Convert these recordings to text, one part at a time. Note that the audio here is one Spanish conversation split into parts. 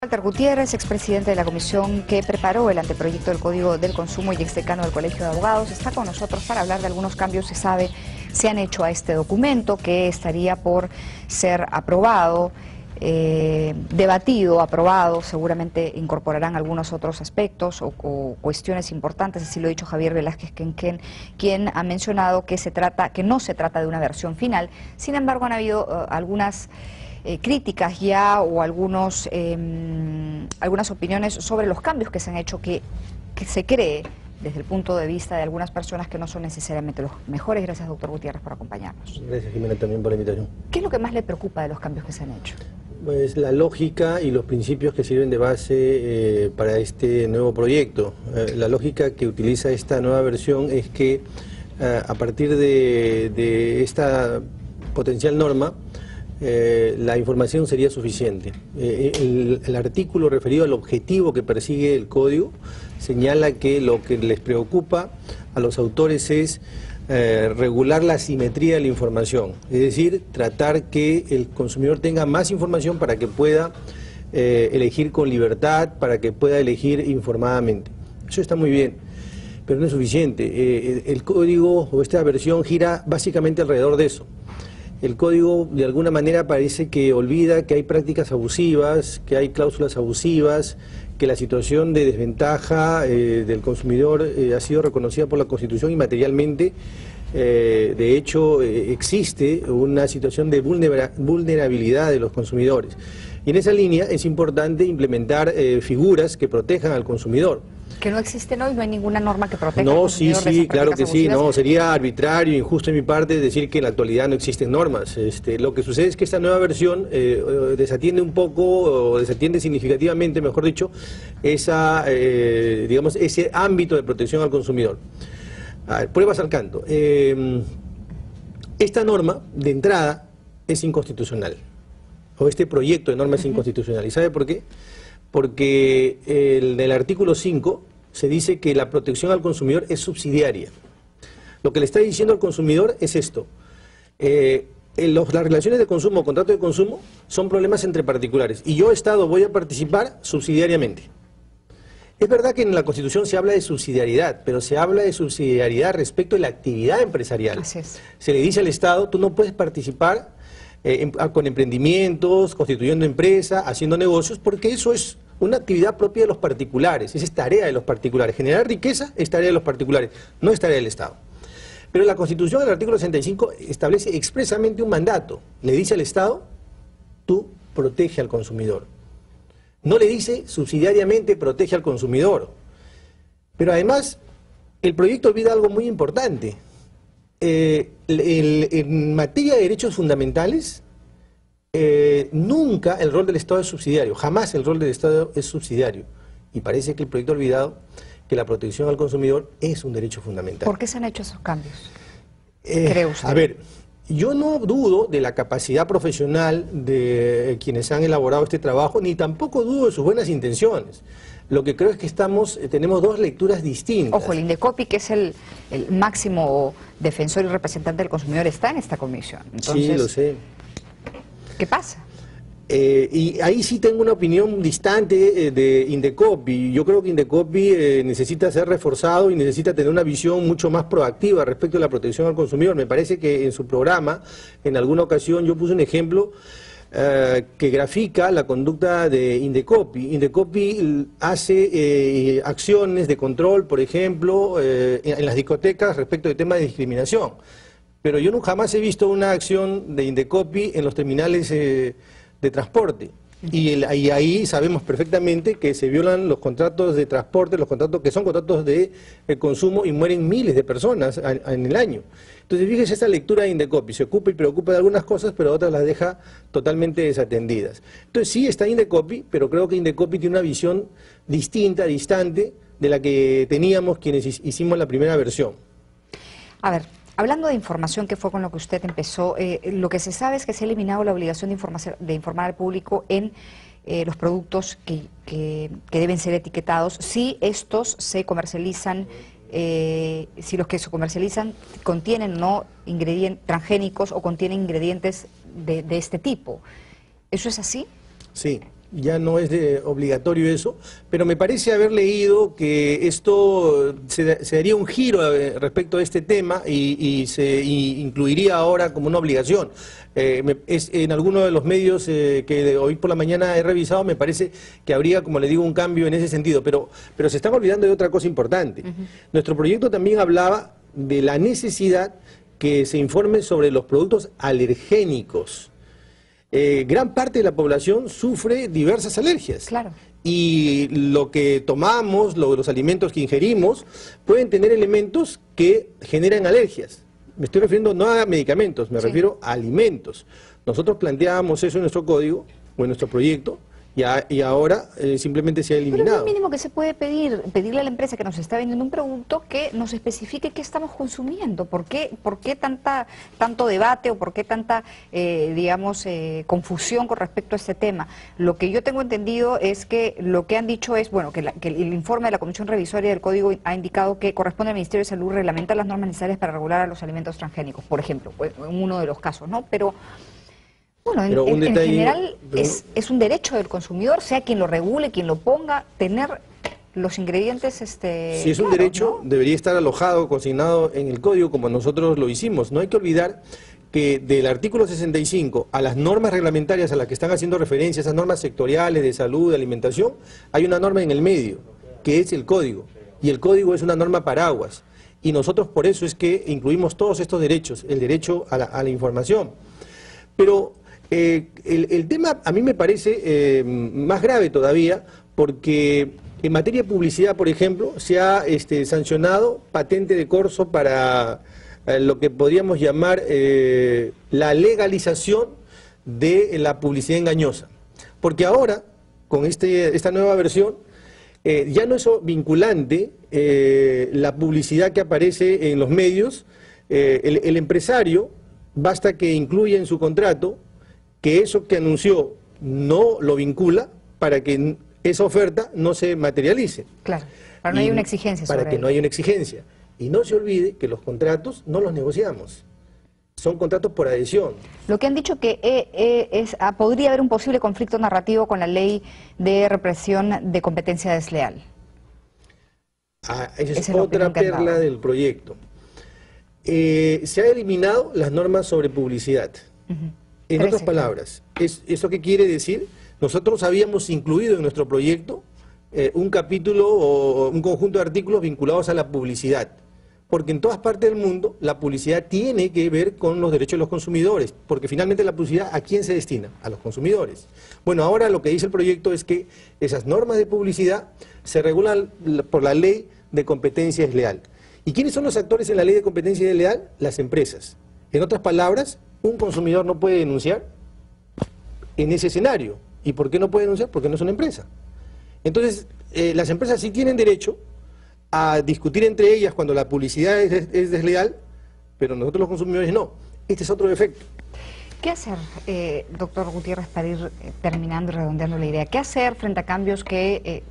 Walter Gutiérrez, expresidente de la comisión que preparó el anteproyecto del Código del Consumo y exdecano del Colegio de Abogados, está con nosotros para hablar de algunos cambios que se han hecho a este documento que estaría por ser aprobado, debatido, aprobado. Seguramente incorporarán algunos otros aspectos o cuestiones importantes, así lo ha dicho Javier Velázquez, quien ha mencionado que no se trata de una versión final. Sin embargo, han habido algunas críticas ya o algunas opiniones sobre los cambios que se han hecho que se cree desde el punto de vista de algunas personas que no son necesariamente los mejores. Gracias, doctor Gutiérrez, por acompañarnos. Gracias, Jimena, también por la invitación. ¿Qué es lo que más le preocupa de los cambios que se han hecho? Pues la lógica y los principios que sirven de base para este nuevo proyecto. La lógica que utiliza esta nueva versión es que a partir de esta potencial norma, la información sería suficiente. El artículo referido al objetivo que persigue el código señala que lo que les preocupa a los autores es regular la simetría de la información, es decir, tratar que el consumidor tenga más información para que pueda elegir con libertad, para que pueda elegir informadamente. Eso está muy bien, pero no es suficiente. El código o esta versión gira básicamente alrededor de eso. El código de alguna manera parece que olvida que hay prácticas abusivas, que hay cláusulas abusivas, que la situación de desventaja del consumidor ha sido reconocida por la Constitución y materialmente. De hecho, existe una situación de vulnerabilidad de los consumidores. Y en esa línea es importante implementar figuras que protejan al consumidor. Que no existen hoy, no hay ninguna norma que proteja al consumidor. Sí, claro que sí, no, sería arbitrario, injusto de mi parte decir que en la actualidad no existen normas. Lo que sucede es que esta nueva versión desatiende un poco, o desatiende significativamente, mejor dicho, ese ámbito de protección al consumidor. A ver, pruebas al canto. Esta norma, de entrada, es inconstitucional, o este proyecto de norma es inconstitucional. ¿Y sabe por qué? Porque en el artículo 5 se dice que la protección al consumidor es subsidiaria. Lo que le está diciendo al consumidor es esto. Las relaciones de consumo o contrato de consumo son problemas entre particulares y yo, Estado, voy a participar subsidiariamente. Es verdad que en la Constitución se habla de subsidiariedad, pero se habla de subsidiariedad respecto de la actividad empresarial. Así es. Se le dice al Estado, tú no puedes participar con emprendimientos, constituyendo empresa, haciendo negocios, porque eso es una actividad propia de los particulares, esa es tarea de los particulares. Generar riqueza es tarea de los particulares, no es tarea del Estado. Pero la Constitución, en el artículo 65, establece expresamente un mandato. Le dice al Estado, tú protege al consumidor. No le dice subsidiariamente protege al consumidor. Pero además, el proyecto olvida algo muy importante. En materia de derechos fundamentales, nunca el rol del Estado es subsidiario, jamás el rol del Estado es subsidiario. Y parece que el proyecto ha olvidado que la protección al consumidor es un derecho fundamental. ¿Por qué se han hecho esos cambios? ¿Cree usted? A ver, yo no dudo de la capacidad profesional de quienes han elaborado este trabajo, ni tampoco dudo de sus buenas intenciones. Lo que creo es que tenemos dos lecturas distintas. Ojo, el Indecopi, que es el máximo defensor y representante del consumidor, está en esta comisión. Entonces, sí, lo sé. ¿Qué pasa? Y ahí sí tengo una opinión distante de Indecopi. Yo creo que Indecopi necesita ser reforzado y necesita tener una visión mucho más proactiva respecto a la protección al consumidor. Me parece que en su programa, en alguna ocasión, yo puse un ejemplo que grafica la conducta de Indecopi. Indecopi hace acciones de control, por ejemplo, en las discotecas respecto del tema de discriminación. Pero yo jamás he visto una acción de Indecopi en los terminales de transporte. Y ahí sabemos perfectamente que se violan los contratos de transporte, los contratos que son contratos de consumo, y mueren miles de personas en el año. Entonces, fíjese, esa lectura de Indecopi se ocupa y preocupa de algunas cosas, pero otras las deja totalmente desatendidas. Entonces, sí está Indecopi, pero creo que Indecopi tiene una visión distinta, distante, de la que teníamos quienes hicimos la primera versión. A ver, hablando de información, que fue con lo que usted empezó, lo que se sabe es que se ha eliminado la obligación de informar al público en los productos que deben ser etiquetados, si estos se comercializan, si los que se comercializan contienen no ingredientes transgénicos o contienen ingredientes de este tipo. ¿Eso es así? Sí. ya no es obligatorio eso, pero me parece haber leído que esto se daría un giro respecto a este tema y se incluiría ahora como una obligación. En algunos de los medios que hoy por la mañana he revisado, me parece que habría, como le digo, un cambio en ese sentido, pero se están olvidando de otra cosa importante. Nuestro proyecto también hablaba de la necesidad que se informe sobre los productos alergénicos. Gran parte de la población sufre diversas alergias. Claro. Y lo que tomamos, los alimentos que ingerimos, pueden tener elementos que generan alergias. Me estoy refiriendo no a medicamentos, me refiero a alimentos. Nosotros planteábamos eso en nuestro código o en nuestro proyecto y ahora simplemente se ha eliminado. Pero es lo mínimo que se puede pedirle a la empresa que nos está vendiendo un producto que nos especifique qué estamos consumiendo. ¿Por qué tanto debate o por qué tanta, confusión con respecto a este tema? Lo que yo tengo entendido es que lo que han dicho es, bueno, que el informe de la Comisión Revisoria del Código ha indicado que corresponde al Ministerio de Salud reglamentar las normas necesarias para regular a los alimentos transgénicos, por ejemplo, en uno de los casos, ¿no? Pero bueno, en general es un derecho del consumidor, sea quien lo regule, quien lo ponga, tener los ingredientes si es un derecho, ¿no? Debería estar alojado, consignado en el código como nosotros lo hicimos. No hay que olvidar que del artículo 65 a las normas reglamentarias a las que están haciendo referencia, esas normas sectoriales de salud, de alimentación, hay una norma en el medio, que es el código. Y el código es una norma paraguas. Y nosotros por eso es que incluimos todos estos derechos, el derecho a la información. Pero el tema a mí me parece más grave todavía porque en materia de publicidad, por ejemplo, se ha sancionado patente de corso para lo que podríamos llamar la legalización de la publicidad engañosa. Porque ahora, con esta nueva versión, ya no es vinculante la publicidad que aparece en los medios. El empresario, basta que incluya en su contrato que eso que anunció no lo vincula para que esa oferta no se materialice. Claro, para no haya una exigencia sobre Para que no haya una exigencia. Y no se olvide que los contratos no los negociamos. Son contratos por adhesión. Lo que han dicho que podría haber un posible conflicto narrativo con la ley de represión de competencia desleal. Esa es otra perla del proyecto. Se han eliminado las normas sobre publicidad. En otras palabras, ¿eso qué quiere decir? Nosotros habíamos incluido en nuestro proyecto un capítulo o un conjunto de artículos vinculados a la publicidad. Porque en todas partes del mundo la publicidad tiene que ver con los derechos de los consumidores, porque finalmente la publicidad, ¿a quién se destina? A los consumidores. Bueno, ahora lo que dice el proyecto es que esas normas de publicidad se regulan por la ley de competencia desleal. ¿Y quiénes son los actores en la ley de competencia desleal? Las empresas. En otras palabras, un consumidor no puede denunciar en ese escenario. ¿Y por qué no puede denunciar? Porque no es una empresa. Entonces, las empresas sí tienen derecho a discutir entre ellas cuando la publicidad es desleal, pero nosotros los consumidores no. Este es otro defecto. ¿Qué hacer, doctor Gutiérrez, para ir terminando y redondeando la idea? ¿Qué hacer frente a cambios que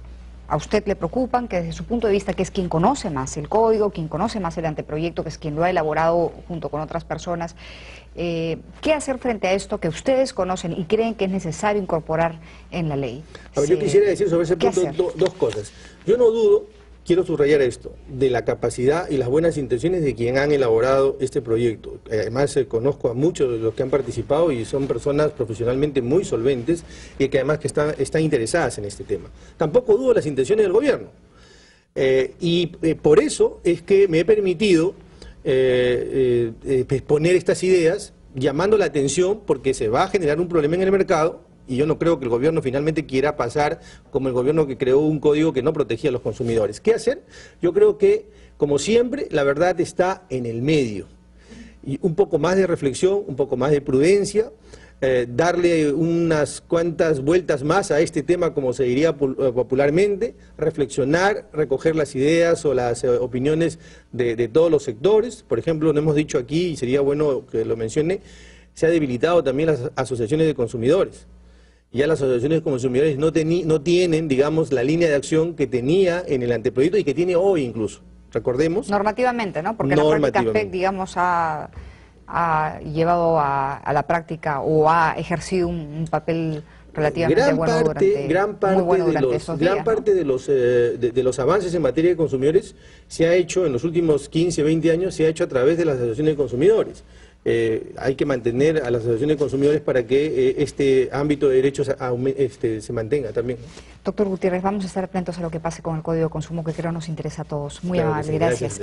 a usted le preocupan, que desde su punto de vista, que es quien conoce más el código, quien conoce más el anteproyecto, que es quien lo ha elaborado junto con otras personas, qué hacer frente a esto que ustedes conocen y creen que es necesario incorporar en la ley? A ver, yo quisiera decir sobre ese punto dos cosas. Yo no dudo, quiero subrayar esto, de la capacidad y las buenas intenciones de quien han elaborado este proyecto. Además, conozco a muchos de los que han participado y son personas profesionalmente muy solventes y que además que están interesadas en este tema. Tampoco dudo las intenciones del gobierno. Por eso es que me he permitido exponer estas ideas, llamando la atención porque se va a generar un problema en el mercado. Y yo no creo que el gobierno finalmente quiera pasar como el gobierno que creó un código que no protegía a los consumidores. ¿Qué hacer? Yo creo que, como siempre, la verdad está en el medio. Y un poco más de reflexión, un poco más de prudencia, darle unas cuantas vueltas más a este tema, como se diría popularmente, reflexionar, recoger las ideas o las opiniones de todos los sectores. Por ejemplo, no hemos dicho aquí, y sería bueno que lo mencione, se ha debilitado también las asociaciones de consumidores. Ya las asociaciones de consumidores no tienen, digamos, la línea de acción que tenía en el anteproyecto y que tiene hoy incluso. Recordemos. Normativamente, ¿no? Porque la práctica AFPEC, digamos, ha llevado a la práctica o ha ejercido un papel relativamente gran parte de los avances en materia de consumidores se ha hecho en los últimos 15, 20 años, se ha hecho a través de las asociaciones de consumidores. Hay que mantener a las asociaciones de consumidores para que este ámbito de derechos se mantenga también. Doctor Gutiérrez, vamos a estar atentos a lo que pase con el Código de Consumo, que creo nos interesa a todos. Muy Claro, amable, sí, gracias.